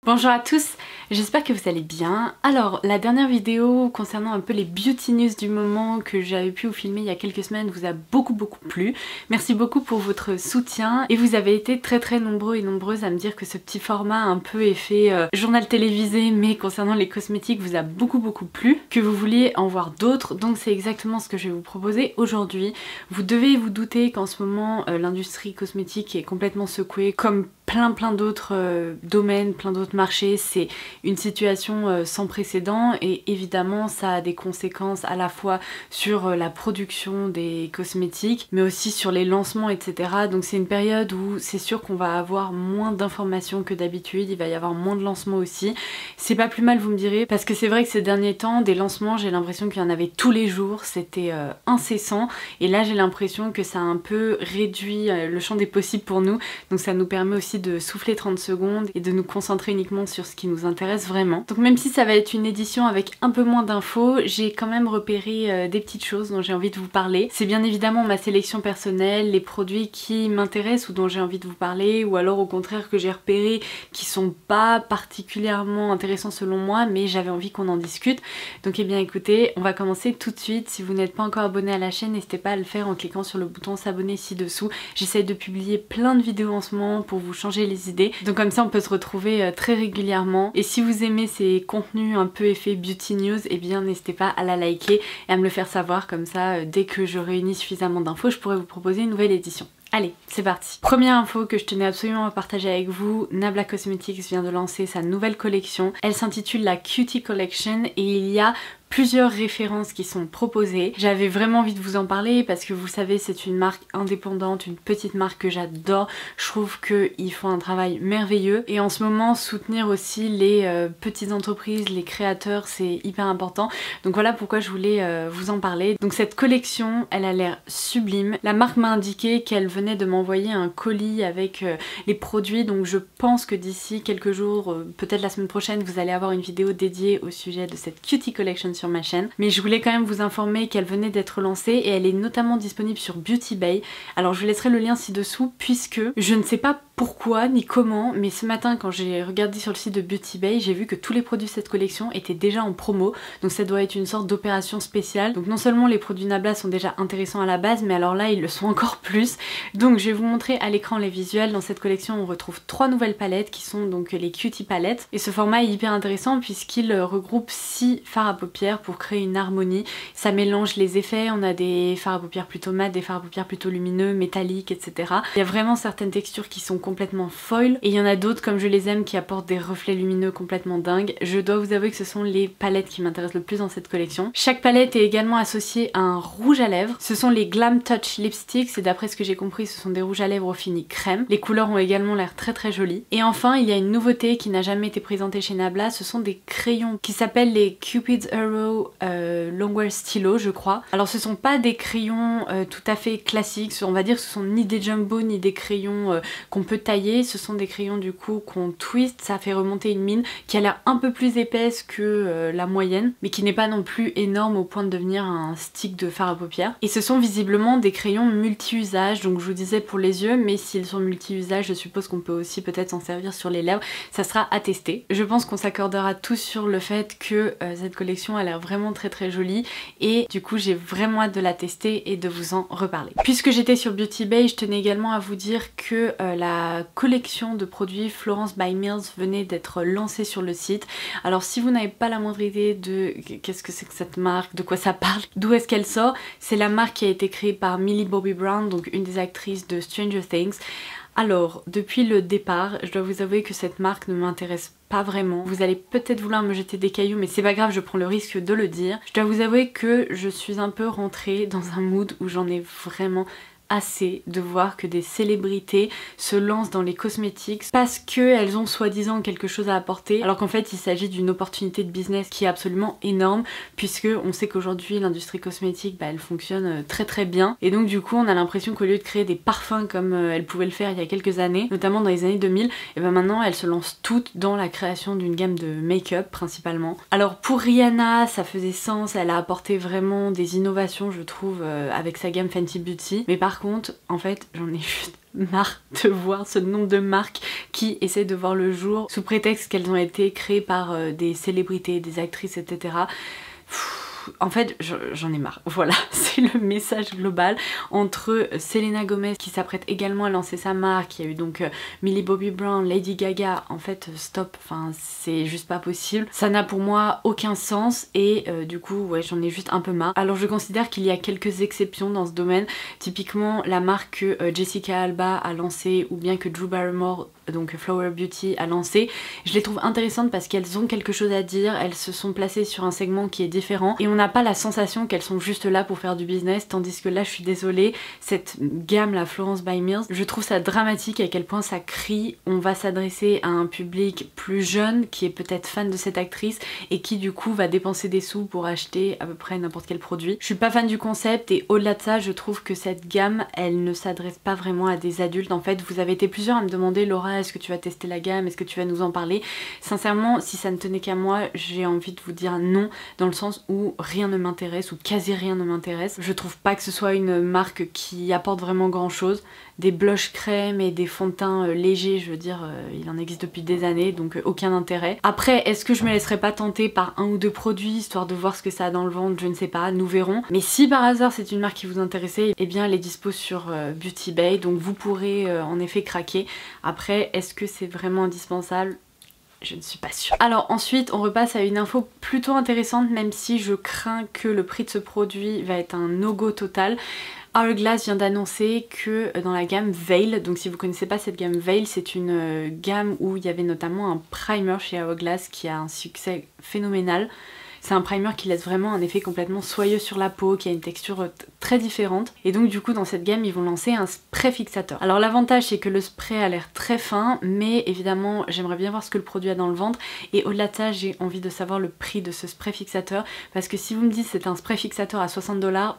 Bonjour à tous, j'espère que vous allez bien. Alors la dernière vidéo concernant un peu les beauty news du moment que j'avais pu vous filmer il y a quelques semaines vous a beaucoup plu. Merci beaucoup pour votre soutien et vous avez été très nombreux et nombreuses à me dire que ce petit format un peu effet journal télévisé mais concernant les cosmétiques vous a beaucoup plu, que vous vouliez en voir d'autres, donc c'est exactement ce que je vais vous proposer aujourd'hui. Vous devez vous douter qu'en ce moment l'industrie cosmétique est complètement secouée comme plein d'autres domaines, plein d'autres marchés. C'est une situation sans précédent et évidemment ça a des conséquences à la fois sur la production des cosmétiques mais aussi sur les lancements etc. Donc c'est une période où c'est sûr qu'on va avoir moins d'informations que d'habitude, il va y avoir moins de lancements aussi. C'est pas plus mal vous me direz parce que c'est vrai que ces derniers temps des lancements j'ai l'impression qu'il y en avait tous les jours, c'était incessant et là j'ai l'impression que ça a un peu réduit le champ des possibles pour nous, donc ça nous permet aussi de souffler 30 secondes et de nous concentrer uniquement sur ce qui nous intéresse vraiment. Donc même si ça va être une édition avec un peu moins d'infos, j'ai quand même repéré des petites choses dont j'ai envie de vous parler. C'est bien évidemment ma sélection personnelle, les produits qui m'intéressent ou dont j'ai envie de vous parler, ou alors au contraire que j'ai repéré qui sont pas particulièrement intéressants selon moi mais j'avais envie qu'on en discute. Donc eh bien écoutez, on va commencer tout de suite. Si vous n'êtes pas encore abonné à la chaîne, n'hésitez pas à le faire en cliquant sur le bouton s'abonner ci-dessous. J'essaye de publier plein de vidéos en ce moment pour vous changer les idées, donc comme ça on peut se retrouver très régulièrement. Et si vous aimez ces contenus un peu effet beauty news, eh bien n'hésitez pas à la liker et à me le faire savoir, comme ça dès que je réunis suffisamment d'infos je pourrai vous proposer une nouvelle édition. Allez, c'est parti. Première info que je tenais absolument à partager avec vous, Nabla Cosmetics vient de lancer sa nouvelle collection. Elle s'intitule la Cutie Collection et il y a plusieurs références qui sont proposées. J'avais vraiment envie de vous en parler parce que vous savez c'est une marque indépendante, une petite marque que j'adore. Je trouve qu'ils font un travail merveilleux et en ce moment soutenir aussi les petites entreprises, les créateurs, c'est hyper important. Donc voilà pourquoi je voulais vous en parler. Donc cette collection elle a l'air sublime. La marque m'a indiqué qu'elle venait de m'envoyer un colis avec les produits, donc je pense que d'ici quelques jours, peut-être la semaine prochaine, vous allez avoir une vidéo dédiée au sujet de cette Cutie Collection sur ma chaîne. Mais je voulais quand même vous informer qu'elle venait d'être lancée et elle est notamment disponible sur Beauty Bay. Alors je vous laisserai le lien ci-dessous puisque je ne sais pas pourquoi ni comment, mais ce matin quand j'ai regardé sur le site de Beauty Bay, j'ai vu que tous les produits de cette collection étaient déjà en promo, donc ça doit être une sorte d'opération spéciale. Donc non seulement les produits Nabla sont déjà intéressants à la base, mais alors là ils le sont encore plus. Donc je vais vous montrer à l'écran les visuels. Dans cette collection on retrouve 3 nouvelles palettes qui sont donc les Cutie palettes et ce format est hyper intéressant puisqu'il regroupe 6 fards à paupières pour créer une harmonie. Ça mélange les effets, on a des fards à paupières plutôt mat, des fards à paupières plutôt lumineux, métalliques, etc. Il y a vraiment certaines textures qui sont complètement foil et il y en a d'autres comme je les aime qui apportent des reflets lumineux complètement dingues. Je dois vous avouer que ce sont les palettes qui m'intéressent le plus dans cette collection. Chaque palette est également associée à un rouge à lèvres. Ce sont les Glam Touch Lipsticks et d'après ce que j'ai compris ce sont des rouges à lèvres au fini crème. Les couleurs ont également l'air très jolies. Et enfin il y a une nouveauté qui n'a jamais été présentée chez Nabla, ce sont des crayons qui s'appellent les Cupid's Arrow Longwear Stylo je crois. Alors ce sont pas des crayons tout à fait classiques, on va dire que ce sont ni des jumbo ni des crayons qu'on peut tailler, ce sont des crayons du coup qu'on twist, ça fait remonter une mine qui a l'air un peu plus épaisse que la moyenne mais qui n'est pas non plus énorme au point de devenir un stick de fard à paupières. Et ce sont visiblement des crayons multi-usage, donc je vous disais pour les yeux mais s'ils sont multi-usage je suppose qu'on peut aussi peut-être s'en servir sur les lèvres, ça sera à tester. Je pense qu'on s'accordera tous sur le fait que cette collection a l'air vraiment très jolie et du coup j'ai vraiment hâte de la tester et de vous en reparler. Puisque j'étais sur Beauty Bay, je tenais également à vous dire que la collection de produits Florence by Mills venait d'être lancée sur le site. Alors si vous n'avez pas la moindre idée de qu'est-ce que c'est que cette marque, de quoi ça parle, d'où est-ce qu'elle sort, c'est la marque qui a été créée par Millie Bobby Brown, donc une des actrices de Stranger Things. Alors, depuis le départ, je dois vous avouer que cette marque ne m'intéresse pas vraiment. Vous allez peut-être vouloir me jeter des cailloux mais c'est pas grave, je prends le risque de le dire. Je dois vous avouer que je suis un peu rentrée dans un mood où j'en ai vraiment assez de voir que des célébrités se lancent dans les cosmétiques parce qu'elles ont soi-disant quelque chose à apporter, alors qu'en fait il s'agit d'une opportunité de business qui est absolument énorme, puisque on sait qu'aujourd'hui l'industrie cosmétique elle fonctionne très bien, et donc du coup on a l'impression qu'au lieu de créer des parfums comme elles pouvaient le faire il y a quelques années, notamment dans les années 2000, et ben maintenant elles se lancent toutes dans la création d'une gamme de make-up principalement. Alors pour Rihanna ça faisait sens, elle a apporté vraiment des innovations je trouve avec sa gamme Fenty Beauty, mais par par contre en fait j'en ai juste marre de voir ce nombre de marques qui essaient de voir le jour sous prétexte qu'elles ont été créées par des célébrités, des actrices, etc. En fait j'en ai marre, voilà, c'est le message global. Entre Selena Gomez qui s'apprête également à lancer sa marque, il y a eu donc Millie Bobby Brown, Lady Gaga, en fait stop, enfin c'est juste pas possible. Ça n'a pour moi aucun sens et du coup ouais j'en ai juste un peu marre. Alors je considère qu'il y a quelques exceptions dans ce domaine, typiquement la marque que Jessica Alba a lancée ou bien que Drew Barrymore, donc Flower Beauty, a lancé. Je les trouve intéressantes parce qu'elles ont quelque chose à dire, elles se sont placées sur un segment qui est différent et on n'a pas la sensation qu'elles sont juste là pour faire du business, tandis que là je suis désolée, cette gamme la Florence by Mills, je trouve ça dramatique à quel point ça crie on va s'adresser à un public plus jeune qui est peut-être fan de cette actrice et qui du coup va dépenser des sous pour acheter à peu près n'importe quel produit. Je suis pas fan du concept et au-delà de ça je trouve que cette gamme elle ne s'adresse pas vraiment à des adultes. En fait vous avez été plusieurs à me demander Laura est-ce que tu vas tester la gamme, est-ce que tu vas nous en parler. Sincèrement si ça ne tenait qu'à moi j'ai envie de vous dire non, dans le sens où rien ne m'intéresse ou quasi rien ne m'intéresse. Je trouve pas que ce soit une marque qui apporte vraiment grand chose. Des blush crème et des fonds de teint légers, je veux dire, il en existe depuis des années, donc aucun intérêt. Après, est-ce que je me laisserai pas tenter par un ou deux produits, histoire de voir ce que ça a dans le ventre, je ne sais pas, nous verrons. Mais si par hasard c'est une marque qui vous intéressait, eh bien elle est dispo sur Beauty Bay, donc vous pourrez en effet craquer. Après, est-ce que c'est vraiment indispensable ? Je ne suis pas sûre. Alors ensuite on repasse à une info plutôt intéressante, même si je crains que le prix de ce produit va être un no-go total. Hourglass vient d'annoncer que dans la gamme Veil, donc si vous connaissez pas cette gamme Veil, c'est une gamme où il y avait notamment un primer chez Hourglass qui a un succès phénoménal. C'est un primer qui laisse vraiment un effet complètement soyeux sur la peau, qui a une texture très différente. Et donc du coup dans cette gamme ils vont lancer un spray fixateur. Alors l'avantage c'est que le spray a l'air très fin, mais évidemment j'aimerais bien voir ce que le produit a dans le ventre. Et au-delà de ça j'ai envie de savoir le prix de ce spray fixateur. Parce que si vous me dites c'est un spray fixateur à 60 $,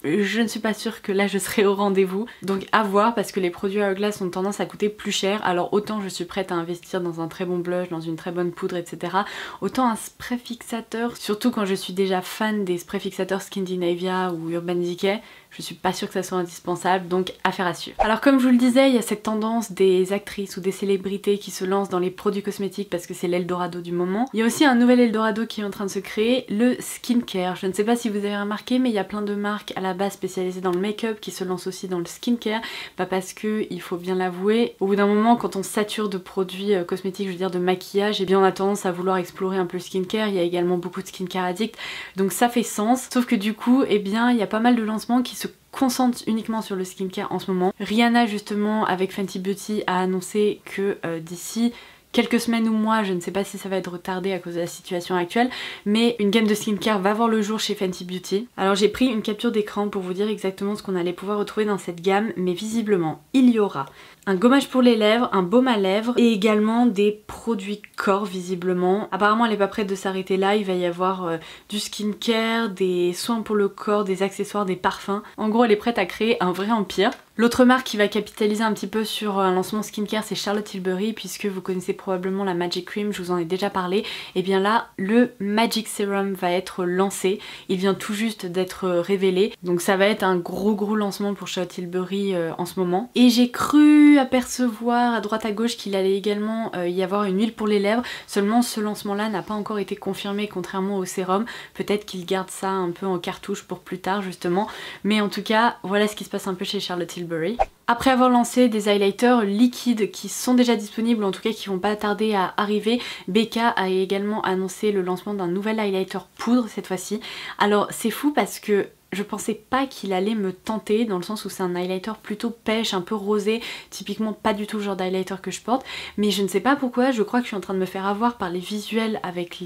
je ne suis pas sûre que là je serai au rendez-vous. Donc à voir, parce que les produits Hourglass ont tendance à coûter plus cher. Alors autant je suis prête à investir dans un très bon blush, dans une très bonne poudre, etc. Autant un spray fixateur, surtout quand je suis déjà fan des sprays fixateurs Skindinavia ou Urban Decay, je suis pas sûre que ça soit indispensable, donc affaire à suivre. Alors comme je vous le disais, il y a cette tendance des actrices ou des célébrités qui se lancent dans les produits cosmétiques parce que c'est l'Eldorado du moment. Il y a aussi un nouvel Eldorado qui est en train de se créer, le skincare. Je ne sais pas si vous avez remarqué, mais il y a plein de marques à la base spécialisées dans le make-up qui se lancent aussi dans le skincare. Bah parce que, il faut bien l'avouer, au bout d'un moment quand on sature de produits cosmétiques, je veux dire de maquillage, et bien on a tendance à vouloir explorer un peu le skincare. Il y a également beaucoup de skincare addicts, donc ça fait sens. Sauf que du coup, eh bien il y a pas mal de lancements qui se concentre uniquement sur le skincare en ce moment. Rihanna justement avec Fenty Beauty a annoncé que d'ici quelques semaines ou mois, je ne sais pas si ça va être retardé à cause de la situation actuelle, mais une gamme de skincare va voir le jour chez Fenty Beauty. Alors j'ai pris une capture d'écran pour vous dire exactement ce qu'on allait pouvoir retrouver dans cette gamme, mais visiblement il y aura un gommage pour les lèvres, un baume à lèvres et également des produits corps visiblement. Apparemment elle est pas prête de s'arrêter là, il va y avoir du skincare, des soins pour le corps, des accessoires, des parfums. En gros elle est prête à créer un vrai empire. L'autre marque qui va capitaliser un petit peu sur un lancement skincare c'est Charlotte Tilbury, puisque vous connaissez probablement la Magic Cream, je vous en ai déjà parlé. Et bien là le Magic Serum va être lancé, il vient tout juste d'être révélé, donc ça va être un gros lancement pour Charlotte Tilbury en ce moment. Et j'ai cru apercevoir à droite à gauche qu'il allait également y avoir une huile pour les lèvres, seulement ce lancement là n'a pas encore été confirmé contrairement au sérum, peut-être qu'ils gardent ça un peu en cartouche pour plus tard justement, mais en tout cas voilà ce qui se passe un peu chez Charlotte Tilbury. Après avoir lancé des highlighters liquides qui sont déjà disponibles, en tout cas qui vont pas tarder à arriver, Becca a également annoncé le lancement d'un nouvel highlighter poudre cette fois-ci. Alors c'est fou parce que je pensais pas qu'il allait me tenter, dans le sens où c'est un highlighter plutôt pêche, un peu rosé, typiquement pas du tout le genre d'highlighter que je porte, mais je ne sais pas pourquoi, je crois que je suis en train de me faire avoir par les visuels avec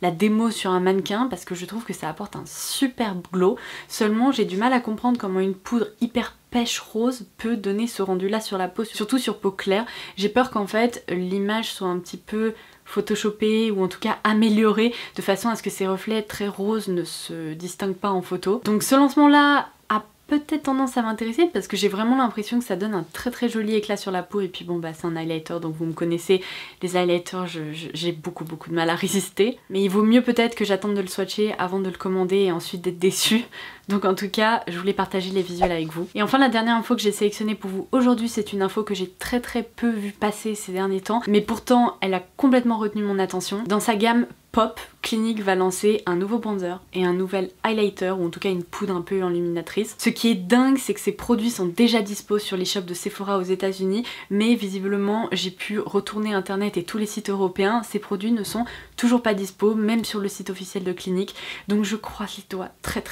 la démo sur un mannequin, parce que je trouve que ça apporte un superbe glow, seulement j'ai du mal à comprendre comment une poudre hyper pêche rose peut donner ce rendu là sur la peau, surtout sur peau claire. J'ai peur qu'en fait l'image soit un petit peu photoshopé ou en tout cas amélioré de façon à ce que ces reflets très roses ne se distinguent pas en photo. Donc ce lancement là a peut-être tendance à m'intéresser parce que j'ai vraiment l'impression que ça donne un très joli éclat sur la peau et puis bon bah c'est un highlighter donc vous me connaissez, les highlighters j'ai beaucoup de mal à résister. Mais il vaut mieux peut-être que j'attende de le swatcher avant de le commander et ensuite d'être déçue. Donc en tout cas, je voulais partager les visuels avec vous. Et enfin la dernière info que j'ai sélectionnée pour vous aujourd'hui, c'est une info que j'ai très peu vu passer ces derniers temps, mais pourtant elle a complètement retenu mon attention. Dans sa gamme Pop, Clinique va lancer un nouveau bronzer et un nouvel highlighter, ou en tout cas une poudre un peu enluminatrice. Ce qui est dingue, c'est que ces produits sont déjà dispo sur les shops de Sephora aux États-Unis, mais visiblement j'ai pu retourner internet et tous les sites européens, ces produits ne sont toujours pas dispo, même sur le site officiel de Clinique. Donc je croise les doigts très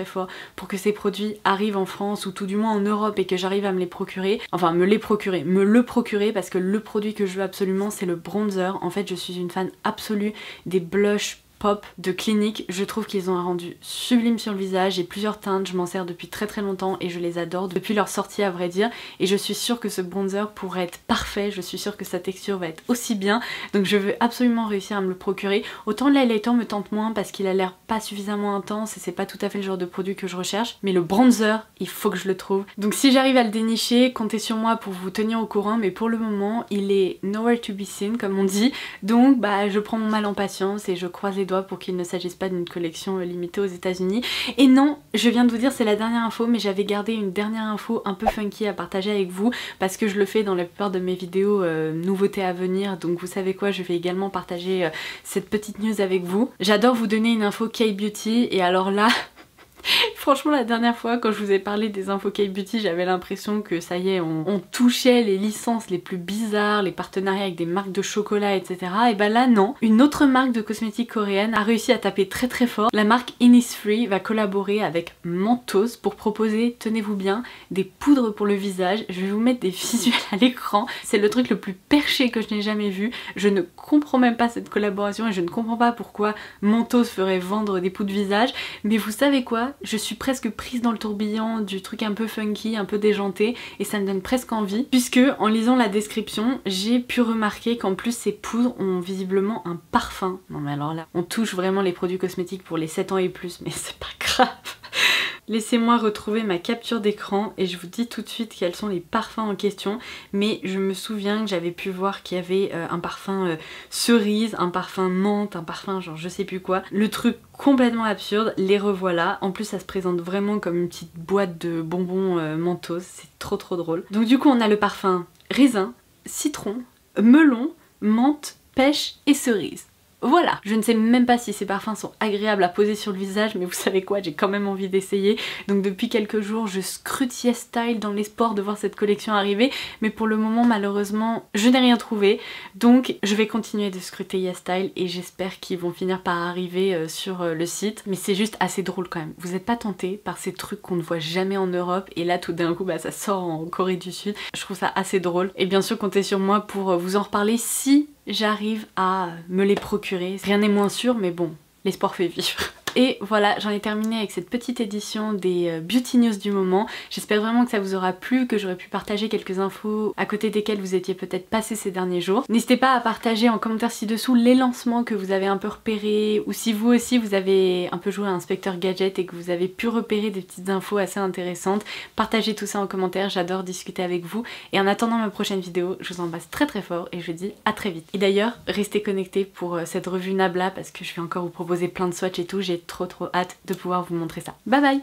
fort pour que ces produits arrivent en France ou tout du moins en Europe et que j'arrive à me les procurer. Enfin me le procurer parce que le produit que je veux absolument c'est le bronzer. En fait je suis une fan absolue des blush Pop de Clinique, je trouve qu'ils ont un rendu sublime sur le visage, j'ai plusieurs teintes, je m'en sers depuis très longtemps et je les adore depuis leur sortie à vrai dire, et je suis sûre que ce bronzer pourrait être parfait, je suis sûre que sa texture va être aussi bien, donc je veux absolument réussir à me le procurer. Autant l'highlighter me tente moins parce qu'il a l'air pas suffisamment intense et c'est pas tout à fait le genre de produit que je recherche, mais le bronzer, il faut que je le trouve. Donc si j'arrive à le dénicher, comptez sur moi pour vous tenir au courant, mais pour le moment il est nowhere to be seen comme on dit, donc bah je prends mon mal en patience et je croise les pour qu'il ne s'agisse pas d'une collection limitée aux États-Unis. Et non, je viens de vous dire c'est la dernière info, mais j'avais gardé une dernière info un peu funky à partager avec vous parce que je le fais dans la plupart de mes vidéos nouveautés à venir, donc vous savez quoi, je vais également partager cette petite news avec vous. J'adore vous donner une info K-Beauty et alors là franchement la dernière fois quand je vous ai parlé des infos K-Beauty j'avais l'impression que ça y est on touchait les licences les plus bizarres, les partenariats avec des marques de chocolat etc. Et bah là non, une autre marque de cosmétiques coréenne a réussi à taper très fort. La marque Innisfree va collaborer avec Mentos pour proposer, tenez-vous bien, des poudres pour le visage. Je vais vous mettre des visuels à l'écran, c'est le truc le plus perché que je n'ai jamais vu. Je ne comprends même pas cette collaboration et je ne comprends pas pourquoi Mentos ferait vendre des poudres visage, mais vous savez quoi, je suis presque prise dans le tourbillon du truc un peu funky, un peu déjanté et ça me donne presque envie puisque en lisant la description j'ai pu remarquer qu'en plus ces poudres ont visiblement un parfum. Non mais alors là, on touche vraiment les produits cosmétiques pour les 7 ans et plus mais c'est pas grave. Laissez-moi retrouver ma capture d'écran et je vous dis tout de suite quels sont les parfums en question, mais je me souviens que j'avais pu voir qu'il y avait un parfum cerise, un parfum menthe, un parfum genre je sais plus quoi. Le truc complètement absurde, les revoilà. En plus ça se présente vraiment comme une petite boîte de bonbons Mentos, c'est trop drôle. Donc du coup on a le parfum raisin, citron, melon, menthe, pêche et cerise. Voilà, je ne sais même pas si ces parfums sont agréables à poser sur le visage, mais vous savez quoi, j'ai quand même envie d'essayer. Donc depuis quelques jours, je scrute YesStyle dans l'espoir de voir cette collection arriver, mais pour le moment, malheureusement, je n'ai rien trouvé. Donc je vais continuer de scruter YesStyle et j'espère qu'ils vont finir par arriver sur le site. Mais c'est juste assez drôle quand même. Vous n'êtes pas tenté par ces trucs qu'on ne voit jamais en Europe et là tout d'un coup, bah, ça sort en Corée du Sud. Je trouve ça assez drôle. Et bien sûr, comptez sur moi pour vous en reparler si j'arrive à me les procurer. Rien n'est moins sûr, mais bon, l'espoir fait vivre. Et voilà, j'en ai terminé avec cette petite édition des Beauty News du moment. J'espère vraiment que ça vous aura plu, que j'aurais pu partager quelques infos à côté desquelles vous étiez peut-être passé ces derniers jours. N'hésitez pas à partager en commentaire ci-dessous les lancements que vous avez un peu repérés, ou si vous aussi vous avez un peu joué à Inspecteur Gadget et que vous avez pu repérer des petites infos assez intéressantes. Partagez tout ça en commentaire, j'adore discuter avec vous. Et en attendant ma prochaine vidéo, je vous embrasse très fort et je vous dis à très vite. Et d'ailleurs, restez connectés pour cette revue Nabla parce que je vais encore vous proposer plein de swatchs et tout. J'ai trop hâte de pouvoir vous montrer ça. Bye bye!